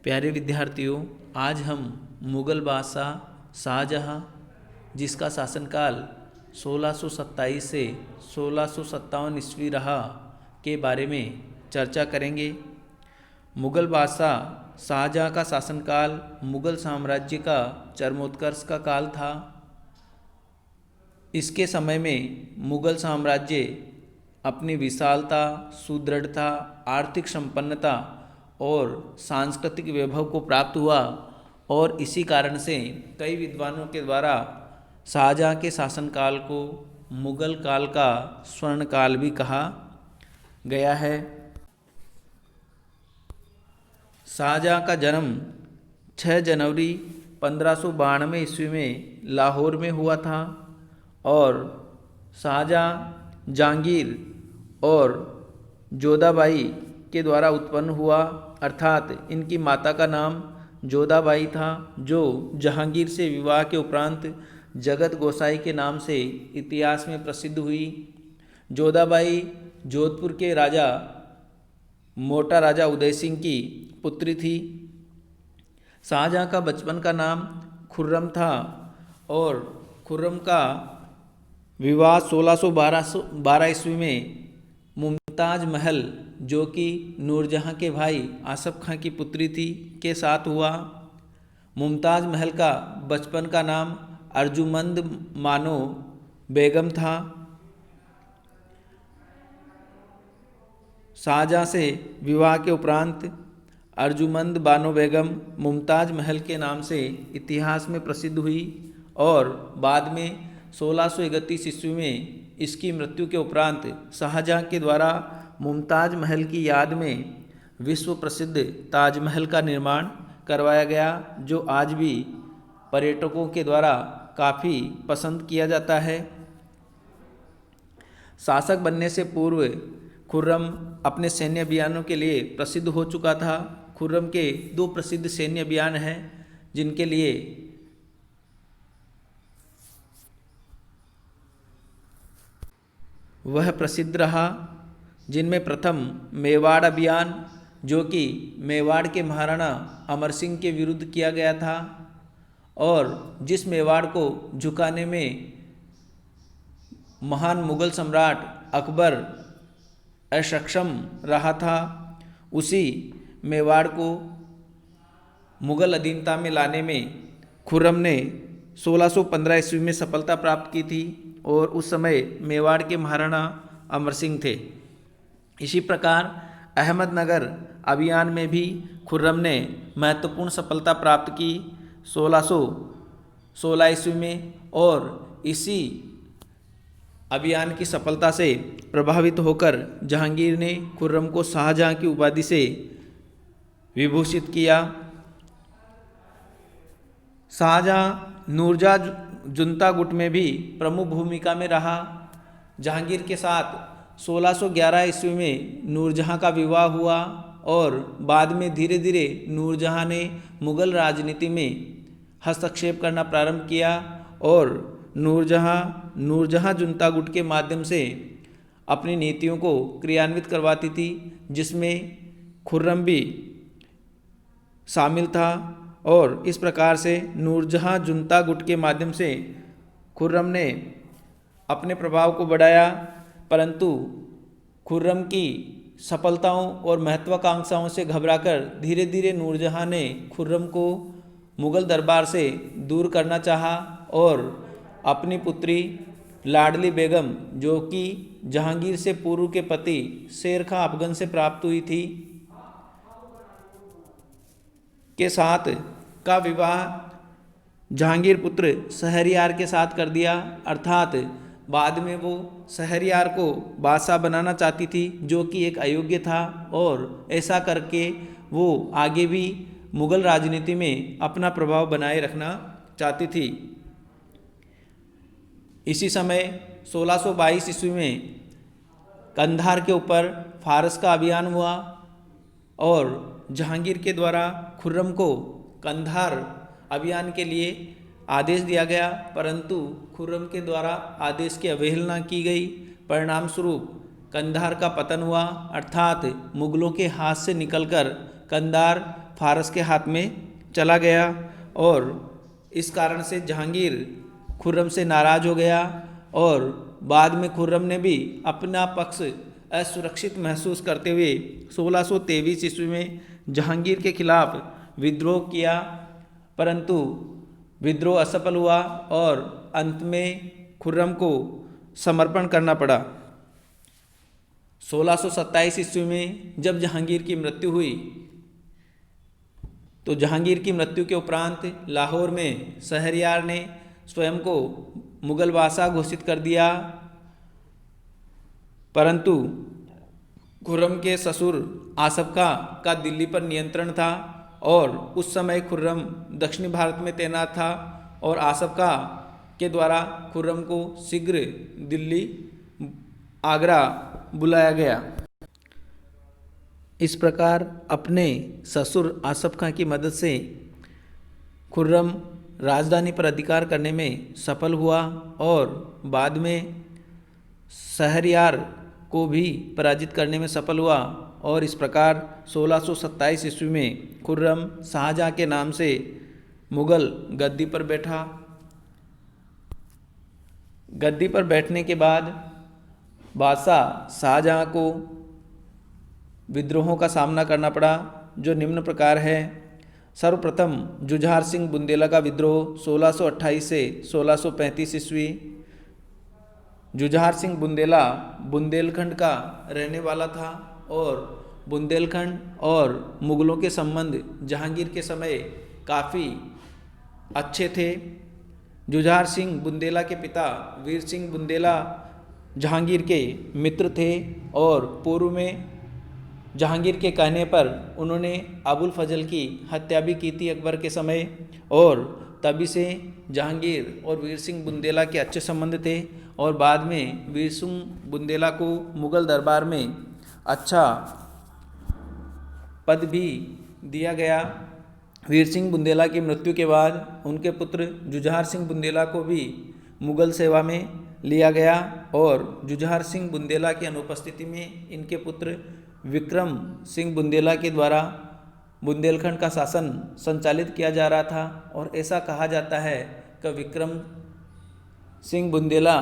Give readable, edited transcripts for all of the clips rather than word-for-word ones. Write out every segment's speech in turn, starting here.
प्यारे विद्यार्थियों, आज हम मुग़ल बादशाह शाहजहाँ, जिसका शासनकाल 1627 से 1657 ईस्वी रहा, के बारे में चर्चा करेंगे। मुग़ल बादशाह शाहजहाँ का शासनकाल मुग़ल साम्राज्य का चरमोत्कर्ष का काल था। इसके समय में मुग़ल साम्राज्य अपनी विशालता, सुदृढ़ता, आर्थिक संपन्नता और सांस्कृतिक वैभव को प्राप्त हुआ और इसी कारण से कई विद्वानों के द्वारा शाहजहाँ के शासनकाल को मुग़ल काल का स्वर्ण काल भी कहा गया है। शाहजहाँ का जन्म 6 जनवरी 1592 ईस्वी में लाहौर में हुआ था और शाहजहाँ जहांगीर और जोधाबाई के द्वारा उत्पन्न हुआ, अर्थात इनकी माता का नाम जोधाबाई था, जो जहांगीर से विवाह के उपरांत जगत गोसाई के नाम से इतिहास में प्रसिद्ध हुई। जोधाबाई जोधपुर के राजा मोटा राजा उदय सिंह की पुत्री थी। शाहजहाँ का बचपन का नाम खुर्रम था और खुर्रम का विवाह 1612 ईस्वी में मुमताज़ महल, जो कि नूरजहाँ के भाई आसफ़ खां की पुत्री थी, के साथ हुआ। मुमताज़ महल का बचपन का नाम अर्जुमंद बानो बेगम था। शाहजहाँ से विवाह के उपरांत अर्जुमंद बानो बेगम मुमताज़ महल के नाम से इतिहास में प्रसिद्ध हुई और बाद में 1631 ईस्वी में इसकी मृत्यु के उपरांत शाहजहाँ के द्वारा मुमताज़ महल की याद में विश्व प्रसिद्ध ताजमहल का निर्माण करवाया गया, जो आज भी पर्यटकों के द्वारा काफ़ी पसंद किया जाता है। शासक बनने से पूर्व खुर्रम अपने सैन्य अभियानों के लिए प्रसिद्ध हो चुका था। खुर्रम के 2 प्रसिद्ध सैन्य अभियान हैं, जिनके लिए वह प्रसिद्ध रहा, जिनमें प्रथम मेवाड़ अभियान, जो कि मेवाड़ के महाराणा अमर सिंह के विरुद्ध किया गया था और जिस मेवाड़ को झुकाने में महान मुग़ल सम्राट अकबर असक्षम रहा था, उसी मेवाड़ को मुग़ल अधीनता में लाने में खुर्रम ने 1615 ईस्वी में सफलता प्राप्त की थी और उस समय मेवाड़ के महाराणा अमर सिंह थे। इसी प्रकार अहमदनगर अभियान में भी खुर्रम ने महत्वपूर्ण सफलता प्राप्त की 1616 ईस्वी में और इसी अभियान की सफलता से प्रभावित होकर जहांगीर ने खुर्रम को शाहजहाँ की उपाधि से विभूषित किया। शाहजहाँ नूरजहाँ जुनता गुट में भी प्रमुख भूमिका में रहा। जहांगीर के साथ 1611 ईस्वी में नूरजहाँ का विवाह हुआ और बाद में धीरे धीरे नूरजहाँ ने मुग़ल राजनीति में हस्तक्षेप करना प्रारंभ किया और नूरजहाँ जुनता गुट के माध्यम से अपनी नीतियों को क्रियान्वित करवाती थी, जिसमें खुर्रम भी शामिल था और इस प्रकार से नूरजहाँ जुनता गुट के माध्यम से खुर्रम ने अपने प्रभाव को बढ़ाया, परंतु खुर्रम की सफलताओं और महत्वाकांक्षाओं से घबराकर धीरे धीरे नूरजहाँ ने खुर्रम को मुग़ल दरबार से दूर करना चाहा और अपनी पुत्री लाडली बेगम, जो कि जहांगीर से पूर्व के पति शेर खां अफगन से प्राप्त हुई थी, के साथ का विवाह जहांगीर पुत्र शहरयार के साथ कर दिया। अर्थात बाद में वो शहरयार को बादशाह बनाना चाहती थी, जो कि एक अयोग्य था और ऐसा करके वो आगे भी मुग़ल राजनीति में अपना प्रभाव बनाए रखना चाहती थी। इसी समय 1622 ईस्वी में कंधार के ऊपर फारस का अभियान हुआ और जहांगीर के द्वारा खुर्रम को कंधार अभियान के लिए आदेश दिया गया, परंतु खुर्रम के द्वारा आदेश की अवहेलना की गई। परिणाम स्वरूप कंधार का पतन हुआ, अर्थात मुग़लों के हाथ से निकलकर कंधार फारस के हाथ में चला गया और इस कारण से जहांगीर खुर्रम से नाराज हो गया और बाद में खुर्रम ने भी अपना पक्ष असुरक्षित महसूस करते हुए 1623 ईस्वी में जहांगीर के खिलाफ विद्रोह किया, परंतु विद्रोह असफल हुआ और अंत में खुर्रम को समर्पण करना पड़ा। 1627 ईस्वी में जब जहांगीर की मृत्यु हुई तो जहांगीर की मृत्यु के उपरांत लाहौर में शहरयार ने स्वयं को मुगल बादशाह घोषित कर दिया, परंतु खुर्रम के ससुर आसफ खां का दिल्ली पर नियंत्रण था और उस समय खुर्रम दक्षिणी भारत में तैनात था और आसफ खां के द्वारा खुर्रम को शीघ्र दिल्ली आगरा बुलाया गया। इस प्रकार अपने ससुर आसफ खां की मदद से खुर्रम राजधानी पर अधिकार करने में सफल हुआ और बाद में शहरयार को भी पराजित करने में सफल हुआ और इस प्रकार 1627 ईस्वी में खुर्रम शाहजहाँ के नाम से मुगल गद्दी पर बैठा। गद्दी पर बैठने के बाद बादशाह शाहजहाँ को विद्रोहों का सामना करना पड़ा, जो निम्न प्रकार है। सर्वप्रथम जुझार सिंह बुंदेला का विद्रोह 1628 से 1635 ईस्वी। जुझार सिंह बुंदेला बुंदेलखंड का रहने वाला था और बुंदेलखंड और मुगलों के संबंध जहांगीर के समय काफ़ी अच्छे थे। जुझार सिंह बुंदेला के पिता वीर सिंह बुंदेला जहांगीर के मित्र थे और पूर्व में जहांगीर के कहने पर उन्होंने अबुल फजल की हत्या भी की थी अकबर के समय और तभी से जहांगीर और वीर सिंह बुंदेला के अच्छे संबंध थे और बाद में वीर सिंह बुंदेला को मुग़ल दरबार में अच्छा पद भी दिया गया। वीर सिंह बुंदेला की मृत्यु के बाद उनके पुत्र जुझार सिंह बुंदेला को भी मुग़ल सेवा में लिया गया और जुझार सिंह बुंदेला की अनुपस्थिति में इनके पुत्र विक्रम सिंह बुंदेला के द्वारा बुंदेलखंड का शासन संचालित किया जा रहा था और ऐसा कहा जाता है कि विक्रम सिंह बुंदेला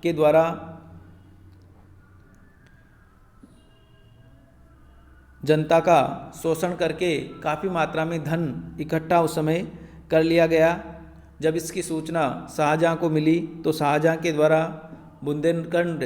के द्वारा जनता का शोषण करके काफ़ी मात्रा में धन इकट्ठा उस समय कर लिया गया। जब इसकी सूचना शाहजहाँ को मिली तो शाहजहाँ के द्वारा बुंदेलखंड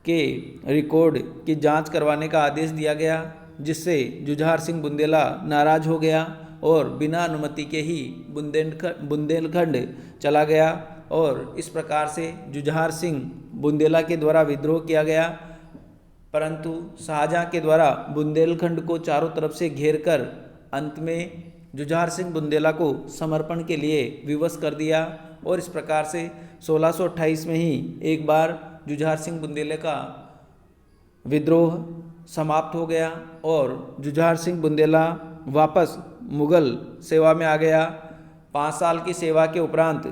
के रिकॉर्ड की जांच करवाने का आदेश दिया गया, जिससे जुझार सिंह बुंदेला नाराज हो गया और बिना अनुमति के ही बुंदेलखंड चला गया और इस प्रकार से जुझार सिंह बुंदेला के द्वारा विद्रोह किया गया। परंतु शाहजहाँ के द्वारा बुंदेलखंड को चारों तरफ से घेरकर अंत में जुझार सिंह बुंदेला को समर्पण के लिए विवश कर दिया और इस प्रकार से 1628 में ही एक बार जुझार सिंह बुंदेले का विद्रोह समाप्त हो गया और जुझार सिंह बुंदेला वापस मुग़ल सेवा में आ गया। 5 साल की सेवा के उपरांत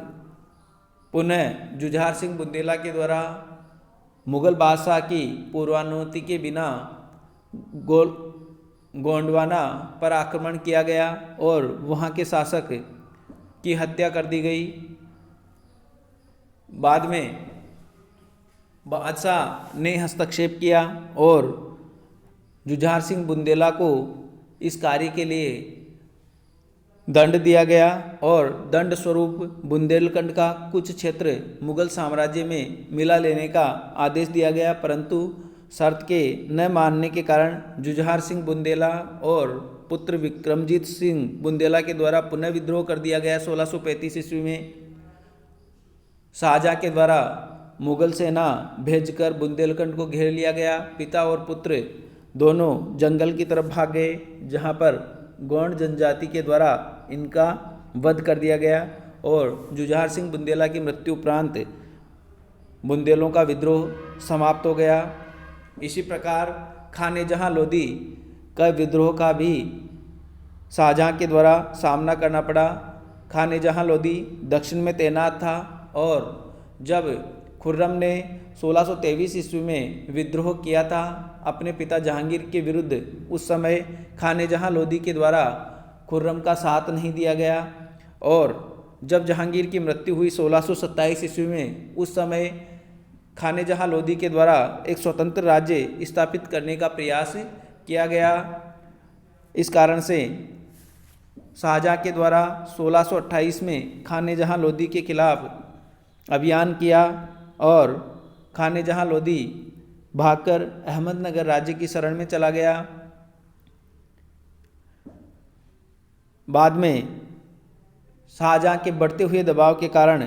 पुनः जुझार सिंह बुंदेला के द्वारा मुग़ल बादशाह की पूर्वानुमति के बिना गोंडवाना पर आक्रमण किया गया और वहाँ के शासक की हत्या कर दी गई। बाद में बादशाह ने हस्तक्षेप किया और जुझार सिंह बुंदेला को इस कार्य के लिए दंड दिया गया और दंड स्वरूप बुंदेलखंड का कुछ क्षेत्र मुग़ल साम्राज्य में मिला लेने का आदेश दिया गया, परंतु शर्त के न मानने के कारण जुझार सिंह बुंदेला और पुत्र विक्रमजीत सिंह बुंदेला के द्वारा पुनः विद्रोह कर दिया गया। 1635 ईस्वी में शाहजहाँ के द्वारा मुग़ल सेना भेजकर बुंदेलखंड को घेर लिया गया। पिता और पुत्र दोनों जंगल की तरफ भाग गए, जहाँ पर गोंड जनजाति के द्वारा इनका वध कर दिया गया और जुझार सिंह बुंदेला की मृत्यु उपरांत बुंदेलों का विद्रोह समाप्त हो गया। इसी प्रकार खानेजहाँ लोदी का विद्रोह का भी शाहजहाँ के द्वारा सामना करना पड़ा। खानेजहाँ लोदी दक्षिण में तैनात था और जब खुर्रम ने 1623 ईस्वी में विद्रोह किया था अपने पिता जहांगीर के विरुद्ध उस समय खाने जहां लोदी के द्वारा खुर्रम का साथ नहीं दिया गया, और जब जहांगीर की मृत्यु हुई 1627 ईस्वी में, उस समय खाने जहां लोदी के द्वारा एक स्वतंत्र राज्य स्थापित करने का प्रयास किया गया। इस कारण से शाहजहाँ के द्वारा 1628 में खाने जहां लोदी के खिलाफ अभियान किया और खाने जहां लोदी भागकर अहमदनगर राज्य की शरण में चला गया। बाद में शाहजहाँ के बढ़ते हुए दबाव के कारण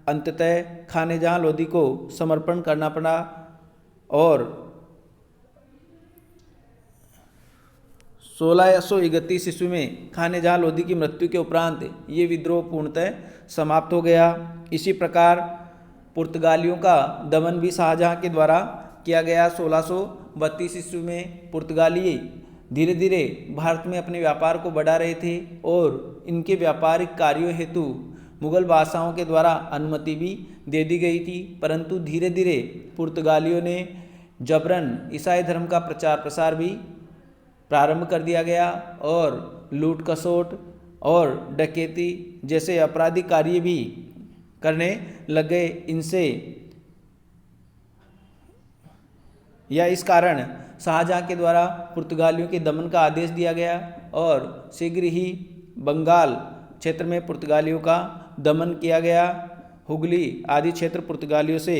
अंततः खाने जहां लोदी को समर्पण करना पड़ा और 1631 ईस्वी में खाने जहां लोदी की मृत्यु के उपरांत ये विद्रोह पूर्णतः समाप्त हो गया। इसी प्रकार पुर्तगालियों का दमन भी शाहजहाँ के द्वारा किया गया। 1632 ईस्वी में पुर्तगाली धीरे धीरे भारत में अपने व्यापार को बढ़ा रहे थे और इनके व्यापारिक कार्यों हेतु मुगल बादशाहों के द्वारा अनुमति भी दे दी गई थी, परंतु धीरे धीरे पुर्तगालियों ने जबरन ईसाई धर्म का प्रचार प्रसार भी प्रारंभ कर दिया गया और लूट खसोट और डकैती जैसे आपराधिक कार्य भी करने लग गए। इनसे या इस कारण शाहजहाँ के द्वारा पुर्तगालियों के दमन का आदेश दिया गया और शीघ्र ही बंगाल क्षेत्र में पुर्तगालियों का दमन किया गया। हुगली आदि क्षेत्र पुर्तगालियों से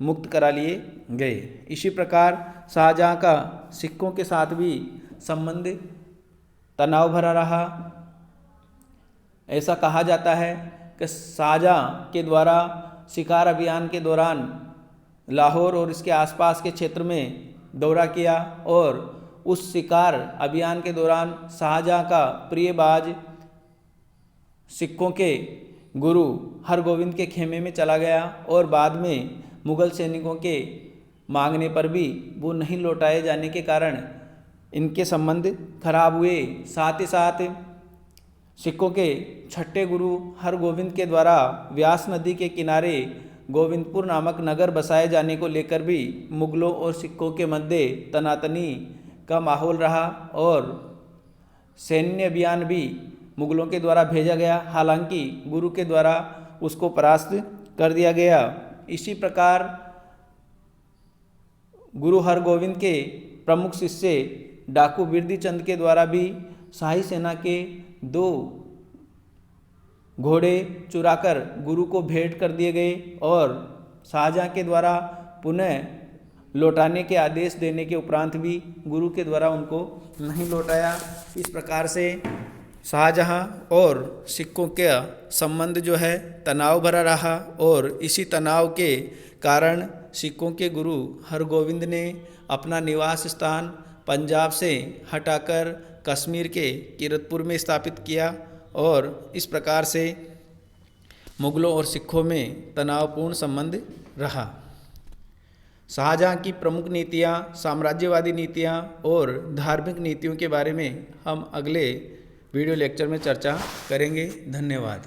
मुक्त करा लिए गए। इसी प्रकार शाहजहाँ का सिखों के साथ भी संबंध तनाव भरा रहा। ऐसा कहा जाता है कि शाहजहाँ के द्वारा शिकार अभियान के दौरान लाहौर और इसके आसपास के क्षेत्र में दौरा किया और उस शिकार अभियान के दौरान शाहजहाँ का प्रिय बाज सिखों के गुरु हरगोविंद के खेमे में चला गया और बाद में मुगल सैनिकों के मांगने पर भी वो नहीं लौटाए जाने के कारण इनके संबंध खराब हुए। साथ ही साथ सिखों के छठे गुरु हरगोविंद के द्वारा व्यास नदी के किनारे गोविंदपुर नामक नगर बसाए जाने को लेकर भी मुगलों और सिखों के मध्य तनातनी का माहौल रहा और सैन्य अभियान भी मुगलों के द्वारा भेजा गया, हालांकि गुरु के द्वारा उसको परास्त कर दिया गया। इसी प्रकार गुरु हरगोविंद के प्रमुख शिष्य डाकू बिरदीचंद के द्वारा भी शाही सेना के 2 घोड़े चुराकर गुरु को भेंट कर दिए गए और शाहजहाँ के द्वारा पुनः लौटाने के आदेश देने के उपरांत भी गुरु के द्वारा उनको नहीं लौटाया। इस प्रकार से शाहजहाँ और सिखों का संबंध जो है तनाव भरा रहा और इसी तनाव के कारण सिखों के गुरु हरगोविंद ने अपना निवास स्थान पंजाब से हटाकर कश्मीर के कीरतपुर में स्थापित किया और इस प्रकार से मुगलों और सिखों में तनावपूर्ण संबंध रहा। शाहजहाँ की प्रमुख नीतियाँ, साम्राज्यवादी नीतियाँ और धार्मिक नीतियों के बारे में हम अगले वीडियो लेक्चर में चर्चा करेंगे। धन्यवाद।